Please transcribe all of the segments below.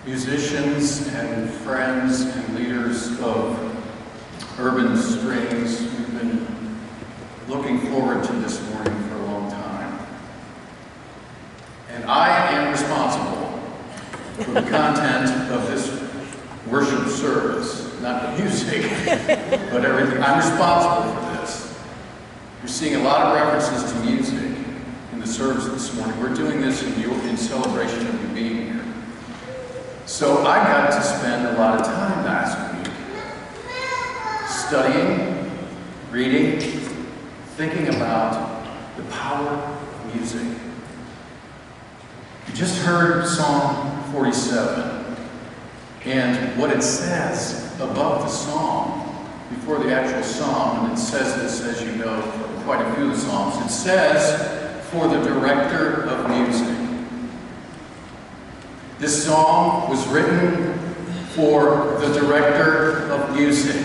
musicians and friends and leaders of Urban Strings. We've been looking forward to this morning for a long time. And I am responsible for the content of this worship service, not the music, but everything. I'm responsible for this. You're seeing a lot of references to music in the service this morning. We're doing this in celebration of you being here. So I got to spend a lot of time last week studying, reading, thinking about the power of music. You just heard Psalm 47 and what it says above the psalm, before the actual psalm, and it says this, as you know, for quite a few of the psalms. It says, for the director of music. This psalm was written for the director of music.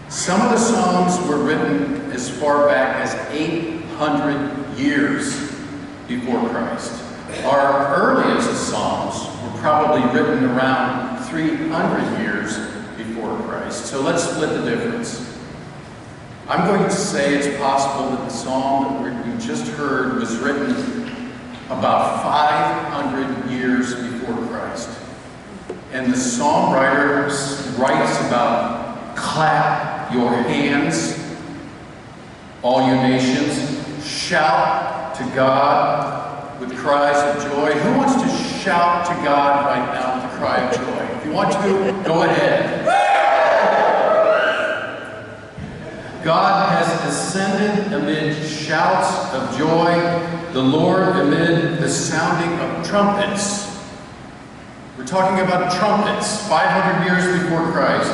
Some of the psalms were written as far back as 800 years before Christ. Our earliest psalms were probably written around 300 years before Christ. So let's split the difference. I'm going to say it's possible that the psalm that we just heard was written about 500 years before Christ. And the psalm writer writes about clap your hands, all you nations, shout to God with cries of joy. Who wants to shout to God right now with a cry of joy? If you want to, go ahead. God has ascended amid shouts of joy, the Lord amid the sounding of trumpets. We're talking about trumpets, 500 years before Christ.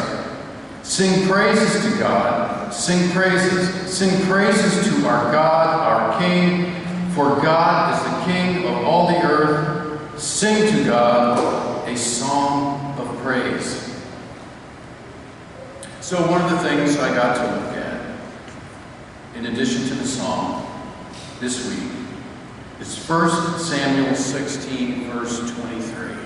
Sing praises to God, sing praises to our God, our King, for God is the King of all the earth. Sing to God a song of praise. So one of the things I got to look at, in addition to the psalm this week, is 1 Samuel 16, verse 23.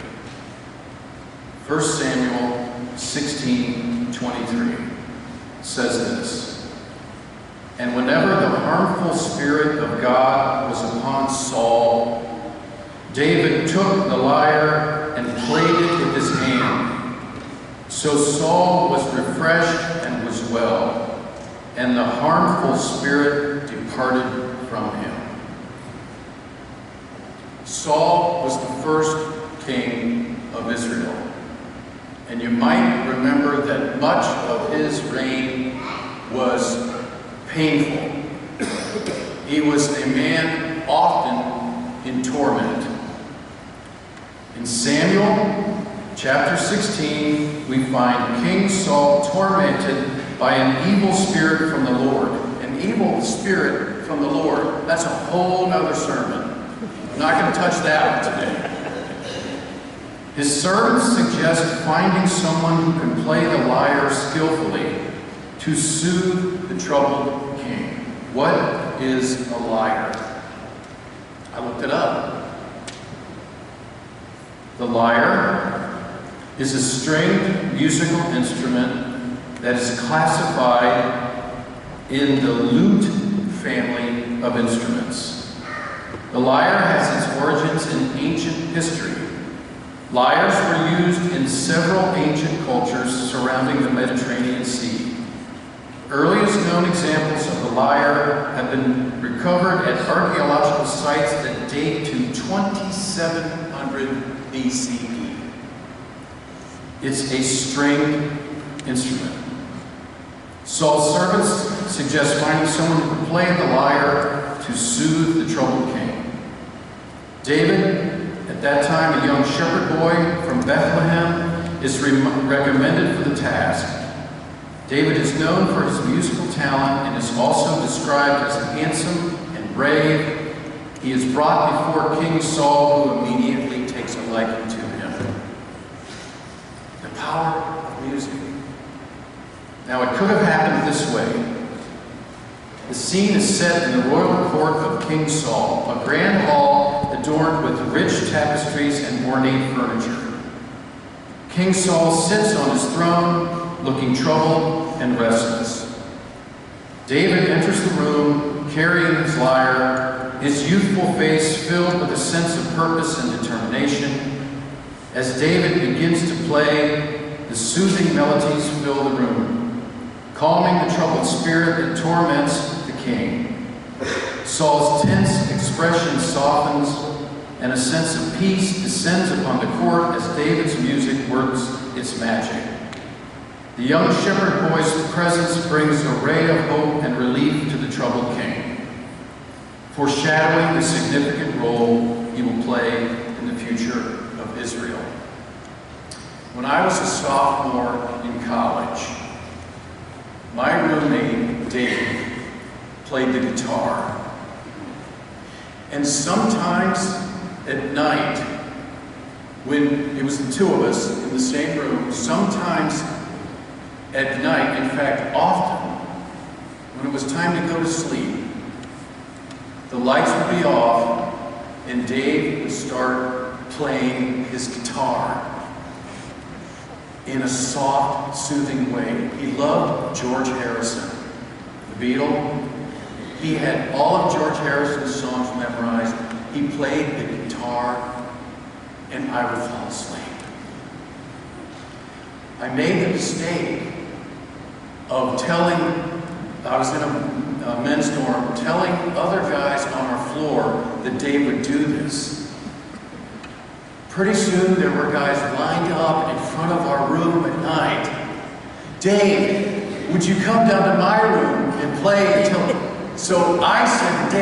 1 Samuel 16, 23 says this, and whenever the harmful spirit of God was upon Saul, David took the lyre and played it with his hand. So Saul was refreshed and was well, and the harmful spirit departed from him. Saul was the first king of Israel. And you might remember that much of his reign was painful. He was a man often in torment. In Samuel chapter 16, we find King Saul tormented by an evil spirit from the Lord. An evil spirit from the Lord. That's a whole other sermon. I'm not going to touch that one today. His servants suggest finding someone who can play the lyre skillfully to soothe the troubled king. What is a lyre? I looked it up. The lyre is a stringed musical instrument that is classified in the lute family of instruments. The lyre has its origins in ancient history. Lyres were used in several ancient cultures surrounding the Mediterranean Sea. Earliest known examples of the lyre have been recovered at archaeological sites that date to 2700 BCE. It's a stringed instrument. Saul's servants suggest finding someone who can play the lyre to soothe the troubled king. David, at that time a young shepherd boy from Bethlehem, is recommended for the task. David is known for his musical talent and is also described as handsome and brave. He is brought before King Saul, who immediately takes a liking to him. The power of music. Now, it could have happened this way. The scene is set in the royal court of King Saul, a grand hall that adorned with rich tapestries and ornate furniture. King Saul sits on his throne, looking troubled and restless. David enters the room, carrying his lyre, his youthful face filled with a sense of purpose and determination. As David begins to play, the soothing melodies fill the room, calming the troubled spirit that torments the king. Saul's tense expression softens, and a sense of peace descends upon the court as David's music works its magic. The young shepherd boy's presence brings a ray of hope and relief to the troubled king, foreshadowing the significant role he will play in the future of Israel. When I was a sophomore in college, my roommate, Dave, played the guitar. And sometimes at night, when it was the two of us in the same room, sometimes at night, in fact, often, when it was time to go to sleep, the lights would be off and Dave would start playing his guitar in a soft, soothing way. He loved George Harrison, the Beatle. He had all of George Harrison's songs memorized. He played the guitar, and I would fall asleep. I made the mistake of telling, I was in a men's dorm, telling other guys on our floor that Dave would do this. Pretty soon there were guys lined up in front of our room at night. Dave, would you come down to my room and play until... So I said to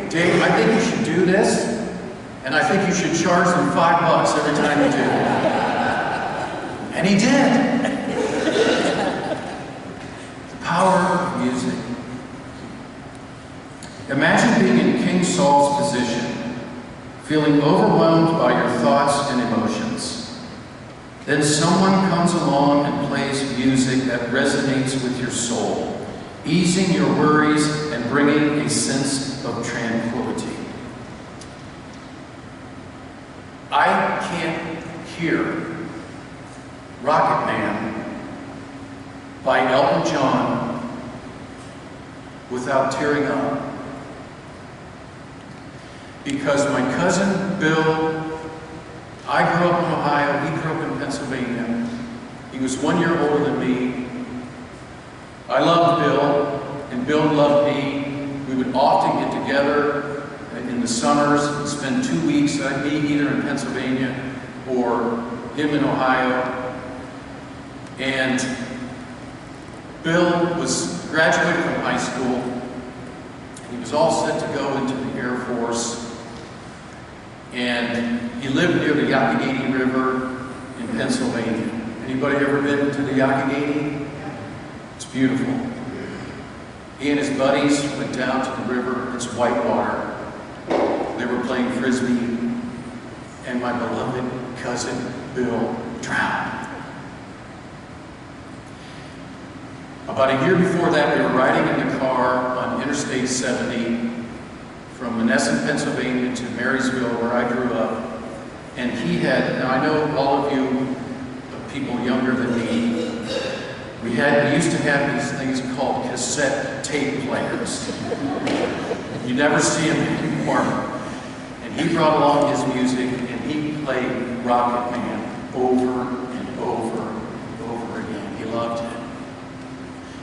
Dave, I think you should do this, and I think you should charge them $5 every time you do it. And he did. The power of music. Imagine being in King Saul's position, feeling overwhelmed by your thoughts and emotions. Then someone comes along and plays music that resonates with your soul, easing your worries and bringing a sense of tranquility. I can't hear Rocket Man by Elton John without tearing up. Because my cousin Bill, I grew up in Ohio, he grew up in Pennsylvania. He was 1 year older than me. I loved Bill, and Bill loved me. We would often get together in the summers and spend 2 weeks. I'd be either in Pennsylvania or him in Ohio. And Bill was graduated from high school. He was all set to go into the Air Force. And he lived near the Youghiogheny River in Pennsylvania. Anybody ever been to the Youghiogheny? It's beautiful. He and his buddies went down to the river. It's white water. They were playing frisbee, and my beloved cousin Bill drowned. About a year before that, we were riding in the car on Interstate 70 from Menneson, Pennsylvania to Marysville, where I grew up. And he had, now I know all of you people younger than me, we used to have these things called cassette tape players. You never see them anymore. And he brought along his music, and he played Rocket Man over and over and over again. He loved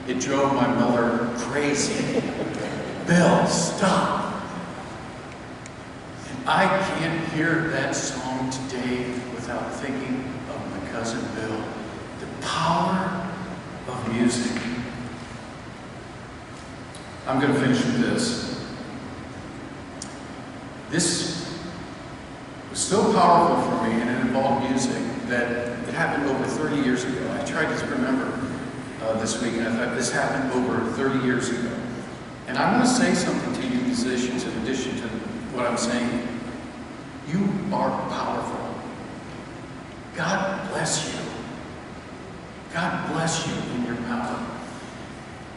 it. It drove my mother crazy. Bill, stop. And I can't hear that song today without thinking of my cousin Bill. The power of music. I'm going to finish with this. This was so powerful for me, and it involved music, that it happened over 30 years ago. I tried to remember this week, and I thought this happened over 30 years ago. And I want to say something to you, musicians, in addition to what I'm saying. You are powerful. God bless you. God bless you in your power.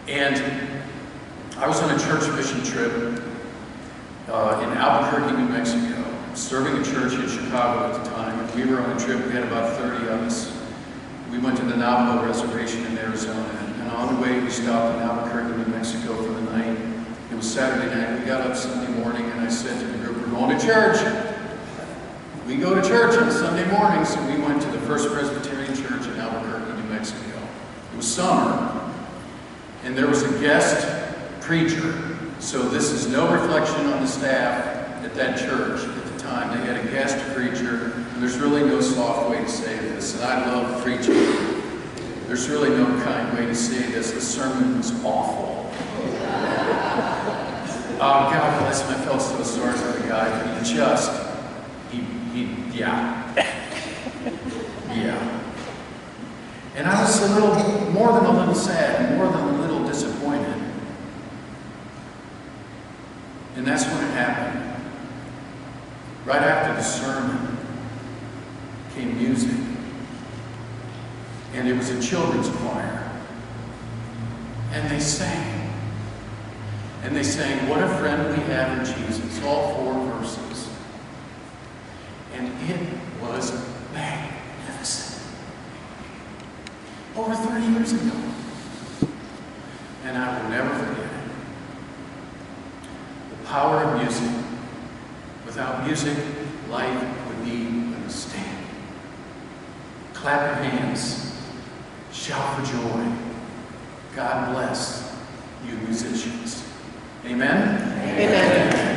And I was on a church mission trip in Albuquerque, New Mexico. serving a church in Chicago at the time, and we were on a trip. We had about 30 of us. We went to the Navajo Reservation in Arizona, and on the way we stopped in Albuquerque, New Mexico for the night. It was Saturday night. We got up Sunday morning, and I said to the group, we're going to church. We go to church on Sunday morning, so we went to the First Presbyterian Church in Albuquerque, New Mexico. It was summer, and there was a guest preacher. So this is no reflection on the staff at that church at the time. They had a guest preacher, and there's really no soft way to say this, and I love preaching. There's really no kind way to say this. The sermon was awful. Oh, God bless him. I felt so sorry for the guy, but yeah. And I was a little, more than a little sad, more than a little disappointed. And that's when it happened. Right after the sermon came music. And it was a children's choir. And they sang. And they sang, "What a Friend We Have in Jesus," all 4 verses. And it was magnificent. Over 30 years ago. And I will never forget it. The power of music. Without music, life would be a mistake. Clap your hands. Shout for joy. God bless you musicians. Amen? Amen.